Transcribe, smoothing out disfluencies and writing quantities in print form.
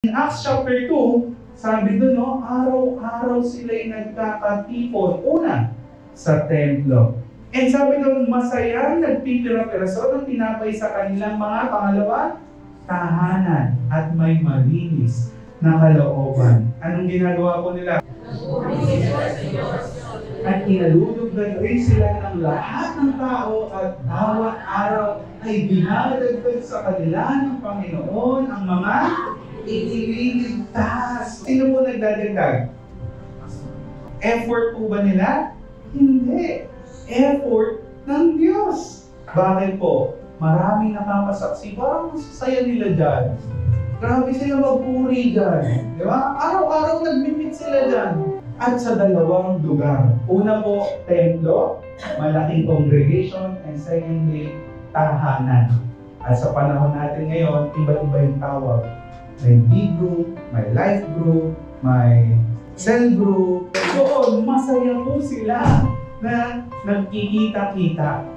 In Acts chapter 2, sabi doon, no, araw-araw sila'y nagkakatipon. Una, sa templo. And sabi doon, masaya nagpipira-piraso ng tinapay sa kanilang mga pangalawa, tahanan at may malinis na kalooban. Anong ginagawa po nila? At inalulugdan rin sila ng lahat ng tao at bawat araw ay dinadagdag sa kanila ng Panginoon ang mga iniligtas. Sino po nagdadagdag? Effort po ba nila? Hindi. Effort ng Diyos. Bakit po? Maraming nakakasaksi. Parang masasaya nila dyan. Grabe sila magpuri dyan. Di ba? Araw-araw nagmimit sila dyan. At sa dalawang lugar. Una po, templo, malaking congregation, and secondly, tahanan. At sa panahon natin ngayon, iba-iba yung tawag. May big group, may life group, may cell group. Doon, masaya po sila na nagkikita-kita.